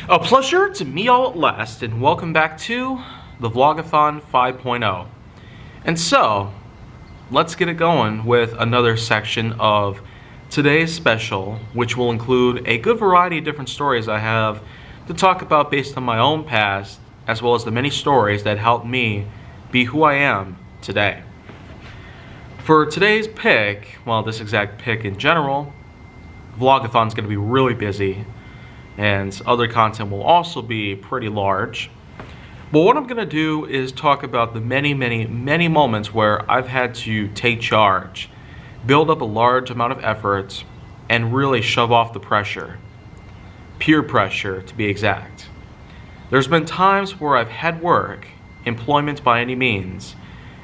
A pleasure to meet y'all at last, and welcome back to the Vlog-A-Thon 5.0. And so, let's get it going with another section of today's special, which will include a good variety of different stories I have to talk about based on my own past, as well as the many stories that helped me be who I am today. For today's pick, well, this exact pick in general, Vlog-A-Thon's going to be really busy, and other content will also be pretty large. But what I'm going to do is talk about the many moments where I've had to take charge, build up a large amount of effort, and really shove off the pressure. Peer pressure, to be exact. There's been times where I've had work, employment by any means,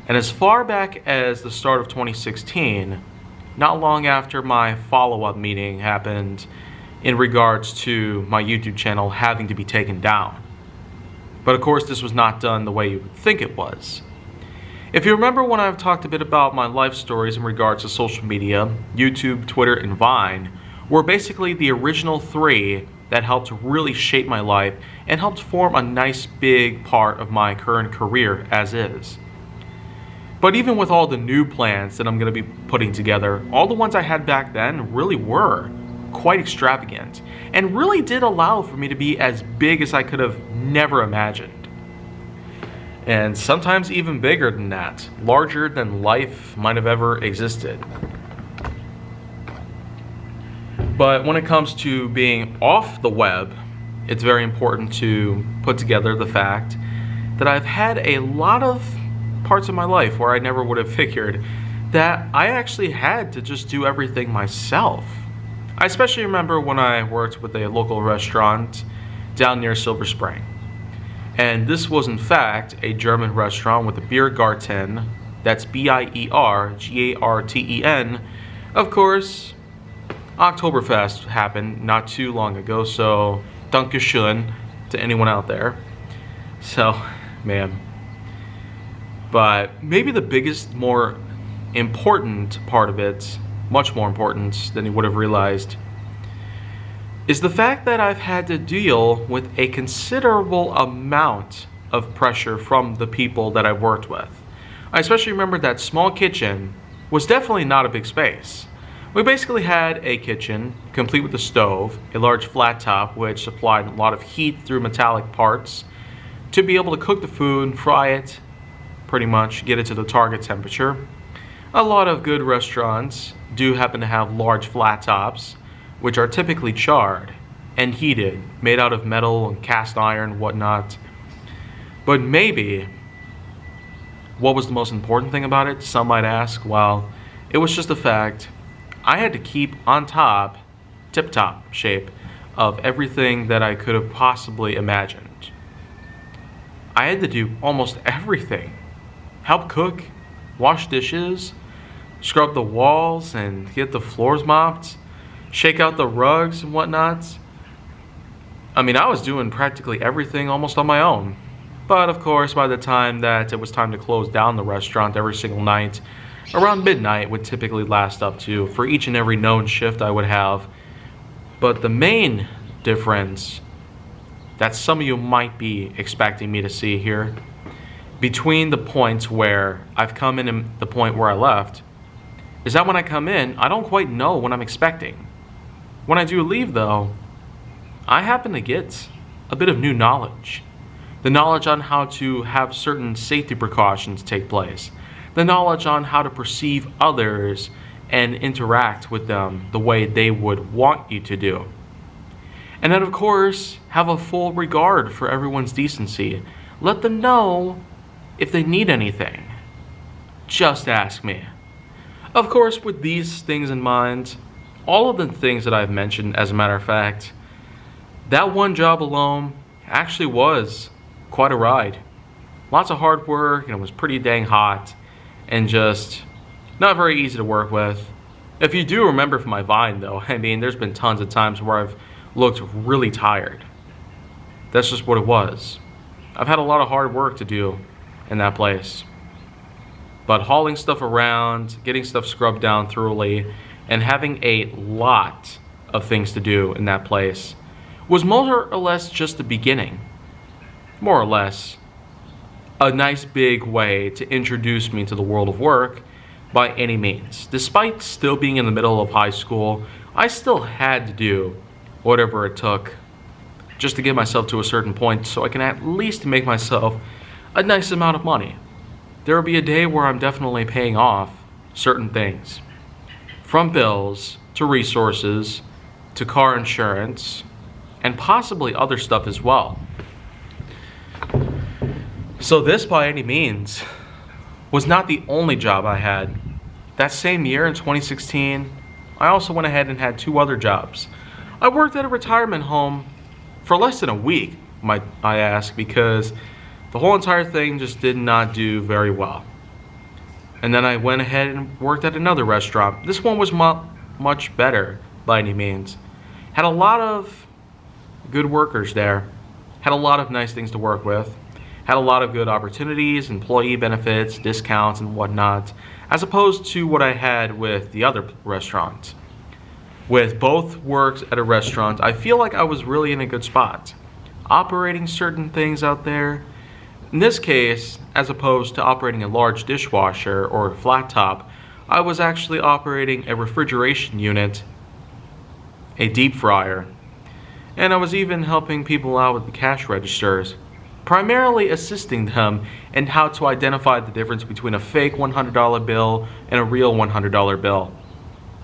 and as far back as the start of 2016, not long after my follow-up meeting happened in regards to my YouTube channel having to be taken down. But of course, this was not done the way you would think it was. If you remember when I've talked a bit about my life stories in regards to social media, YouTube, Twitter, and Vine were basically the original three that helped really shape my life and helped form a nice big part of my current career as is. But even with all the new plans that I'm going to be putting together, all the ones I had back then really were quite extravagant and really did allow for me to be as big as I could have never imagined. And sometimes even bigger than that, larger than life might have ever existed. But when it comes to being off the web, it's very important to put together the fact that I've had a lot of parts of my life where I never would have figured that I actually had to just do everything myself. I especially remember when I worked with a local restaurant down near Silver Spring. And this was in fact a German restaurant with a Biergarten, that's Biergarten. Of course, Oktoberfest happened not too long ago, so Dankeschön to anyone out there. So, man. But maybe the biggest, more important part of it, much more important than you would have realized, is the fact that I've had to deal with a considerable amount of pressure from the people that I've worked with. I especially remember that small kitchen was definitely not a big space. We basically had a kitchen, complete with a stove, a large flat top which supplied a lot of heat through metallic parts to be able to cook the food, fry it, pretty much get it to the target temperature. A lot of good restaurants do happen to have large flat tops, which are typically charred and heated, made out of metal and cast iron, whatnot. But maybe, what was the most important thing about it, some might ask? Well, it was just the fact I had to keep on top, tip-top shape, of everything that I could have possibly imagined. I had to do almost everything. Help cook, wash dishes, scrub the walls and get the floors mopped, shake out the rugs and whatnot. I mean, I was doing practically everything almost on my own. But of course, by the time that it was time to close down the restaurant every single night, around midnight would typically last up to for each and every known shift I would have. But the main difference that some of you might be expecting me to see here, between the points where I've come in and the point where I left, is that when I come in, I don't quite know what I'm expecting. When I do leave though, I happen to get a bit of new knowledge. The knowledge on how to have certain safety precautions take place. The knowledge on how to perceive others and interact with them the way they would want you to do. And then of course, have a full regard for everyone's decency. Let them know if they need anything. Just ask me. Of course, with these things in mind, all of the things that I've mentioned, as a matter of fact, that one job alone actually was quite a ride. Lots of hard work, and it was pretty dang hot, and just not very easy to work with. If you do remember from my Vine though, I mean, there's been tons of times where I've looked really tired. That's just what it was. I've had a lot of hard work to do in that place. But hauling stuff around, getting stuff scrubbed down thoroughly, and having a lot of things to do in that place was more or less just the beginning. More or less. A nice big way to introduce me to the world of work by any means. Despite still being in the middle of high school, I still had to do whatever it took just to get myself to a certain point so I can at least make myself a nice amount of money. There will be a day where I'm definitely paying off certain things. From bills, to resources, to car insurance, and possibly other stuff as well. So this, by any means, was not the only job I had. That same year in 2016, I also went ahead and had 2 other jobs. I worked at a retirement home for less than a week, might I ask, because the whole entire thing just did not do very well. And then I went ahead and worked at another restaurant. This one was much better by any means. Had a lot of good workers there. Had a lot of nice things to work with. Had a lot of good opportunities, employee benefits, discounts, and whatnot, as opposed to what I had with the other restaurant. With both works at a restaurant, I feel like I was really in a good spot. Operating certain things out there. In this case, as opposed to operating a large dishwasher or a flat top, I was actually operating a refrigeration unit, a deep fryer, and I was even helping people out with the cash registers, primarily assisting them in how to identify the difference between a fake $100 bill and a real $100 bill.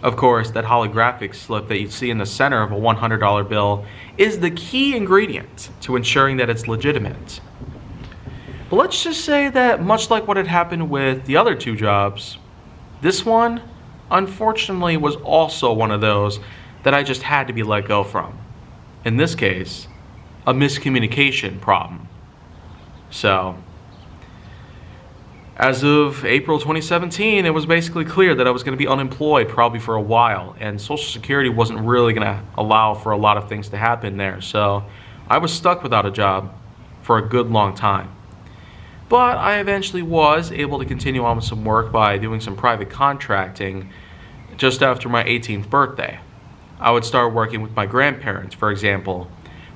Of course, that holographic slip that you see in the center of a $100 bill is the key ingredient to ensuring that it's legitimate. But let's just say that much like what had happened with the other 2 jobs, this one, unfortunately, was also one of those that I just had to be let go from. In this case, a miscommunication problem. So, as of April 2017, it was basically clear that I was going to be unemployed probably for a while, and Social Security wasn't really going to allow for a lot of things to happen there. So, I was stuck without a job for a good long time. But I eventually was able to continue on with some work by doing some private contracting just after my 18th birthday. I would start working with my grandparents, for example,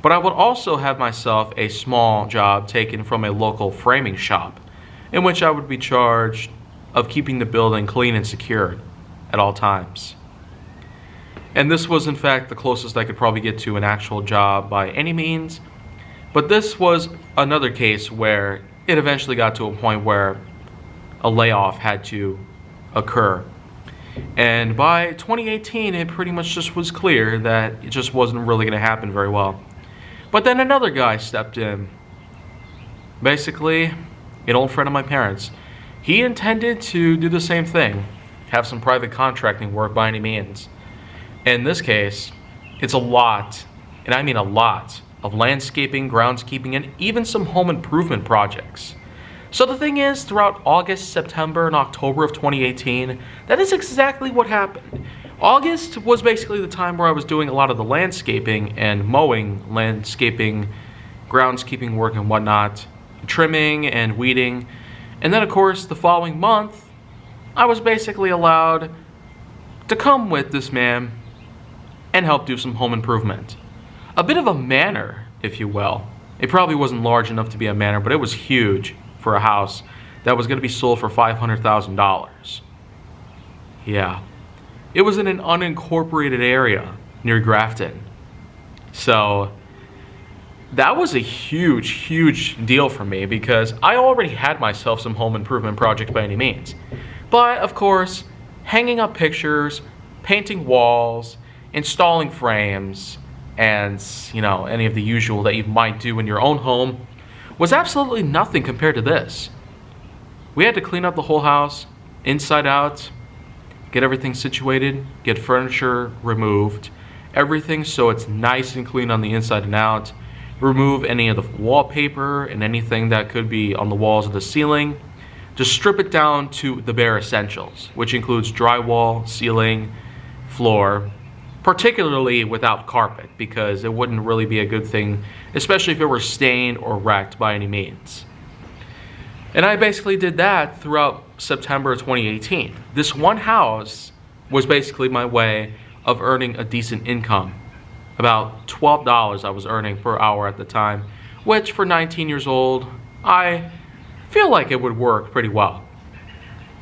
but I would also have myself a small job taken from a local framing shop, in which I would be charged of keeping the building clean and secure at all times. And this was in fact the closest I could probably get to an actual job by any means, but this was another case where it eventually got to a point where a layoff had to occur. And by 2018, it pretty much just was clear that it just wasn't really going to happen very well. But then another guy stepped in. Basically, an old friend of my parents. He intended to do the same thing, have some private contracting work by any means. In this case, it's a lot, and I mean a lot, of landscaping, groundskeeping, and even some home improvement projects. So the thing is, throughout August, September, and October of 2018, that is exactly what happened. August was basically the time where I was doing a lot of the landscaping and mowing, landscaping, groundskeeping work and whatnot, trimming and weeding. And then of course, the following month, I was basically allowed to come with this man and help do some home improvement. A bit of a manor, if you will. It probably wasn't large enough to be a manor, but it was huge for a house that was going to be sold for $500,000. Yeah. It was in an unincorporated area near Grafton. So that was a huge, huge deal for me because I already had myself some home improvement projects by any means. But of course, hanging up pictures, painting walls, installing frames, and, you know, any of the usual that you might do in your own home was absolutely nothing compared to this. We had to clean up the whole house, inside out, get everything situated, get furniture removed, everything so it's nice and clean on the inside and out, remove any of the wallpaper and anything that could be on the walls of the ceiling, just strip it down to the bare essentials, which includes drywall, ceiling, floor, particularly without carpet, because it wouldn't really be a good thing, especially if it were stained or wrecked by any means. And I basically did that throughout September 2018. This one house was basically my way of earning a decent income. about $12 I was earning per hour at the time, which for 19 years old, I feel like it would work pretty well.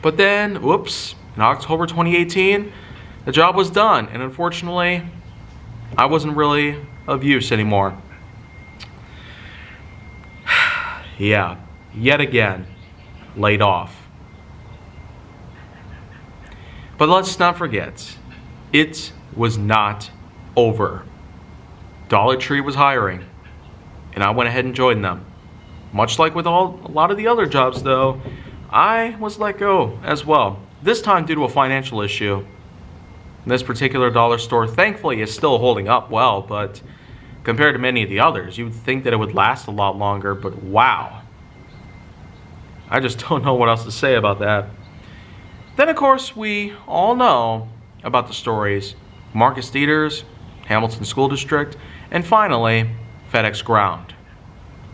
But then, whoops, in October 2018, the job was done, and unfortunately, I wasn't really of use anymore. Yeah, yet again, laid off. But let's not forget, it was not over. Dollar Tree was hiring, and I went ahead and joined them. Much like with a lot of the other jobs though, I was let go as well. This time due to a financial issue. This particular dollar store thankfully is still holding up well, but compared to many of the others, you would think that it would last a lot longer, but wow. I just don't know what else to say about that. Then of course we all know about the stories Marcus Theaters, Hamilton School District, and finally FedEx Ground.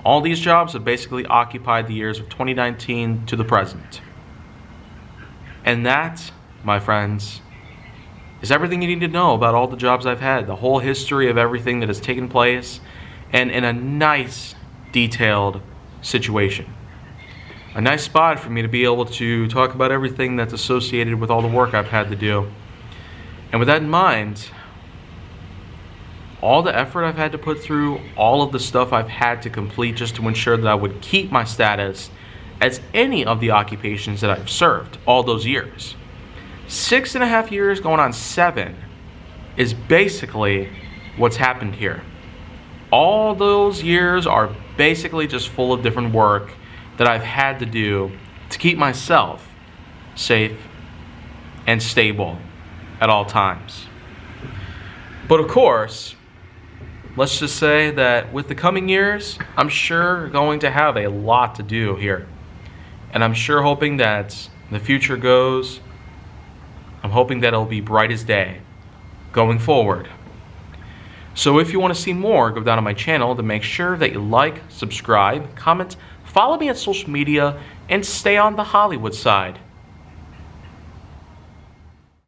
All these jobs have basically occupied the years of 2019 to the present. And that, my friends, is everything you need to know about all the jobs I've had, the whole history of everything that has taken place, and in a nice, detailed situation. A nice spot for me to be able to talk about everything that's associated with all the work I've had to do. And with that in mind, all the effort I've had to put through, all of the stuff I've had to complete just to ensure that I would keep my status as any of the occupations that I've served all those years. 6.5 years going on 7 is basically what's happened here. All those years are basically just full of different work that I've had to do to keep myself safe and stable at all times. But of course, let's just say that with the coming years, I'm sure going to have a lot to do here. And I'm sure hoping that the future goes, I'm hoping that it'll be bright as day going forward. So if you want to see more, go down to my channel to make sure that you like, subscribe, comment, follow me on social media, and stay on the Hollywood side.